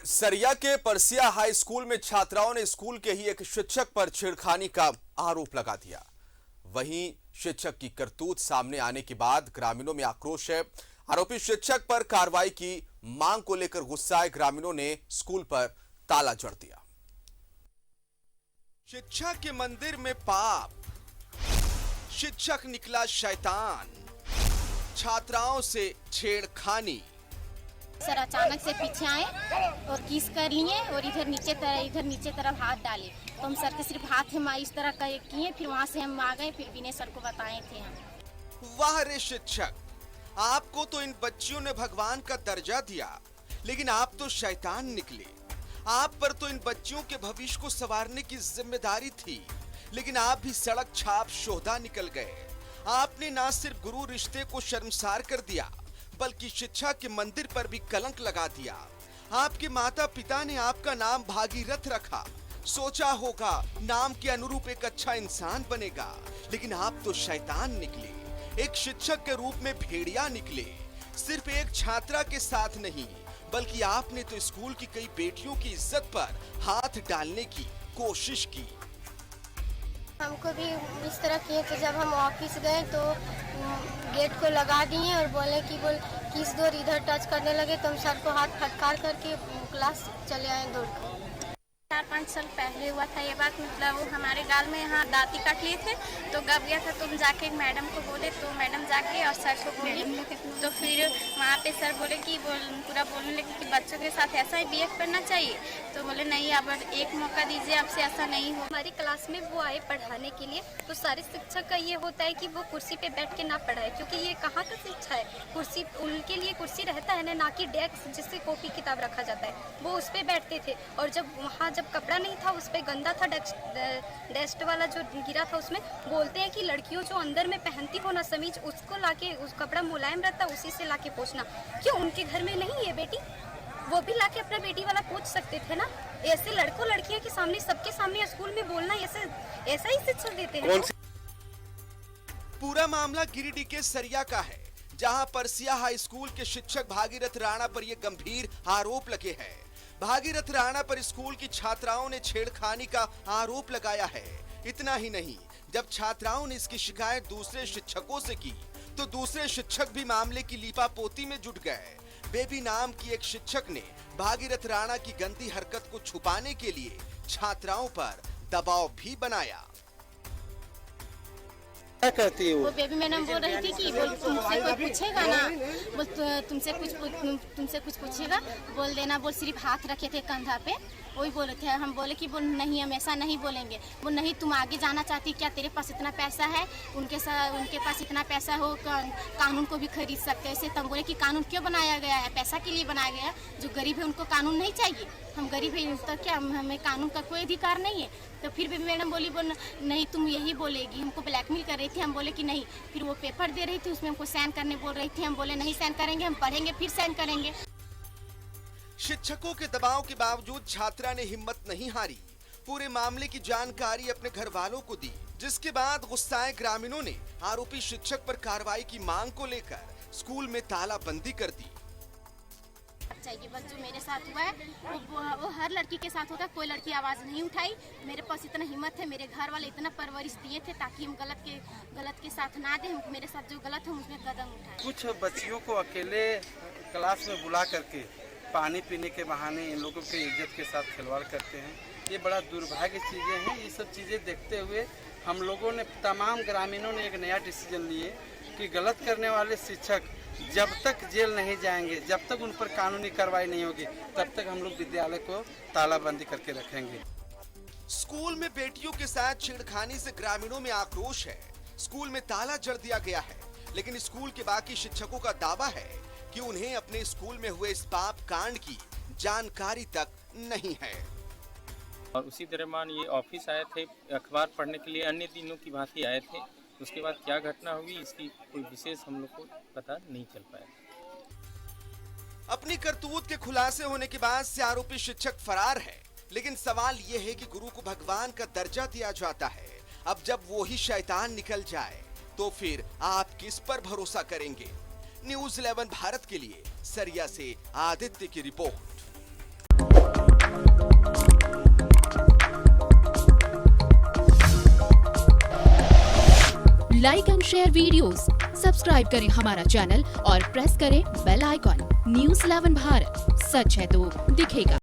सरिया के Persia high school में छात्राओं ने स्कूल के ही एक शिक्षक पर छेड़खानी का आरोप लगा दिया। वहीं शिक्षक की करतूत सामने आने के बाद ग्रामीणों में आक्रोश है। आरोपी शिक्षक पर कार्रवाई की मांग को लेकर गुस्साए ग्रामीणों ने स्कूल पर ताला जड़ दिया। शिक्षा के मंदिर में पाप, शिक्षक निकला शैतान, छात्राओं से छेड़खानी। सर अचानक से पीछे आए और किस कर लिए और इधर नीचे तरफ हाथ डाले, तो हम सर के सिर्फ हाथ हम इस तरह किए, फिर वहाँ से हम आ गए, फिर विनय सर को बताए थे हम। वाह रे शिक्षक, आपको तो इन बच्चियों ने भगवान का दर्जा दिया, लेकिन आप तो शैतान निकले। आप पर तो इन बच्चियों के भविष्य को संवारने की जिम्मेदारी थी, लेकिन आप भी सड़क छाप शोधा निकल गए। आपने ना सिर्फ गुरु रिश्ते को शर्मसार कर दिया, बल्कि शिक्षा के मंदिर पर भी कलंक लगा दिया। आपके माता पिता ने आपका नाम भागीरथ रखा, सोचा होगा नाम के अनुरूप एक अच्छा इंसान बनेगा, लेकिन आप तो शैतान निकले। एक शिक्षक के रूप में भेड़िया निकले। सिर्फ एक छात्रा के साथ नहीं, बल्कि आपने तो स्कूल की कई बेटियों की इज्जत पर हाथ डालने की कोशिश की। हमको भी इस तरह किए, तो जब हम ऑफिस गए तो गेट को लगा दिए और बोले कि किस डोर इधर टच करने लगे, तो हम सर को हाथ फटकार करके क्लास चले आए दौड़ कर। 4-5 साल पहले हुआ था ये बात। मतलब वो हमारे गाल में यहाँ दांती काट लिए थे, तो गब गया था, तो हम जाके मैडम को बोले, तो मैडम जाके और सर को बोली, तो फिर वहाँ पे सर बोले कि पूरा बोलने लगे कि बच्चों के साथ ऐसा ही बिहेव करना चाहिए। तो बोले नहीं, अब एक मौका दीजिए, आपसे ऐसा नहीं हो। हमारी क्लास में वो आए पढ़ाने के लिए, तो सारे शिक्षक का ये होता है कि वो कुर्सी पे बैठ के ना पढ़ाए, क्योंकि ये कहाँ का शिक्षा है। कुर्सी उनके लिए कुर्सी रहता है ना कि डेस्क जिससे कॉपी किताब रखा जाता है, वो उस पर बैठते थे। और जब कपड़ा नहीं था, उस पे गंदा था, डस्ट वाला जो गिरा था, उसमें बोलते हैं कि लड़कियों जो अंदर में पहनती हो ना समीज, उसको लाके, उस कपड़ा मुलायम रहता, उसी से लाके पोंछना। क्यों उनके घर में नहीं है बेटी? वो भी लाके अपना बेटी वाला पूछ सकते थे ना। ऐसे लड़कों लड़कियों के सामने, सबके सामने स्कूल में बोलना, ऐसा ही शिक्षा देते हैं। पूरा मामला गिरिडीह के सरिया का है, जहां परसिया हाई स्कूल के शिक्षक भागीरथ राणा पर यह गंभीर आरोप लगे हैं। भागीरथ राणा पर स्कूल की छात्राओं ने छेड़खानी का आरोप लगाया है। इतना ही नहीं, जब छात्राओं ने इसकी शिकायत दूसरे शिक्षकों से की, तो दूसरे शिक्षक भी मामले की लीपापोती में जुट गए। बेबी नाम की एक शिक्षक ने भागीरथ राणा की गंदी हरकत को छुपाने के लिए छात्राओं पर दबाव भी बनाया। क्या कहती है वो बेबी मैडम बोल रही थी कि तुमसे कोई पूछेगा ना, तुमसे कुछ पूछेगा, बोल देना, बोल सिर्फ हाथ रखे थे कंधा पे, वही बोले थे। हम बोले कि बोल नहीं, हम ऐसा नहीं बोलेंगे। वो नहीं, तुम आगे जाना चाहती क्या? तेरे पास इतना पैसा है, उनके पास इतना पैसा हो, कानून को भी खरीद सकते हैं। ऐसे तो हम बोले कि कानून क्यों बनाया गया है? पैसा के लिए बनाया गया है। जो गरीब है उनको कानून नहीं चाहिए। हम गरीब है तो क्या, हमें कानून का कोई अधिकार नहीं है? तो फिर भी मैडम बोली, नहीं तुम यही बोलेगी। हमको ब्लैकमेल कर रही थी। हम बोले कि नहीं। फिर वो पेपर दे रही थी, उसमें हमको साइन करने बोल रही थी। हम बोले नहीं साइन करेंगे, हम पढ़ेंगे फिर साइन करेंगे। शिक्षकों के दबाव के बावजूद छात्रा ने हिम्मत नहीं हारी। पूरे मामले की जानकारी अपने घर वालों को दी, जिसके बाद गुस्साए ग्रामीणों ने आरोपी शिक्षक पर कार्रवाई की मांग को लेकर स्कूल में तालाबंदी कर दी। चाहिए बस जो मेरे साथ हुआ है वो हर लड़की के साथ होगा। कोई लड़की आवाज नहीं उठाई। मेरे पास इतना हिम्मत है, मेरे घर वाले इतना परवरिश दिए थे ताकि हम गलत के साथ ना दे। मेरे साथ जो गलत है उसमें कदम उठाए। कुछ बच्चियों को अकेले क्लास में बुला करके पानी पीने के बहाने इन लोगों की इज्जत के साथ खिलवाड़ करते हैं। ये बड़ा दुर्भाग्य चीज़ें हैं। ये सब चीज़ें देखते हुए हम लोगों ने, तमाम ग्रामीणों ने एक नया डिसीजन लिए कि गलत करने वाले शिक्षक जब तक जेल नहीं जाएंगे, जब तक उन पर कानूनी कार्रवाई नहीं होगी, तब तक हम लोग विद्यालय को तालाबंदी करके रखेंगे। स्कूल में बेटियों के साथ छेड़खानी से ग्रामीणों में आक्रोश है। स्कूल में ताला जड़ दिया गया है, लेकिन स्कूल के बाकी शिक्षकों का दावा है कि उन्हें अपने स्कूल में हुए इस पाप कांड की जानकारी तक नहीं है। और उसी दरमियान ये ऑफिस आए थे अखबार पढ़ने के लिए, अन्य दिनों की भांति आए थे। उसके बाद क्या घटना हुई इसकी कोई विशेष हम लोग को पता नहीं चल पाया। अपनी करतूत के खुलासे होने के बाद से आरोपी शिक्षक फरार है, लेकिन सवाल ये है कि गुरु को भगवान का दर्जा दिया जाता है। अब जब वो ही शैतान निकल जाए, तो फिर आप किस पर भरोसा करेंगे? न्यूज़ 11 भारत के लिए सरिया से आदित्य की report. Like and share videos, subscribe करें हमारा चैनल और प्रेस करें बेल आइकॉन। News 11 भारत, सच है तो दिखेगा।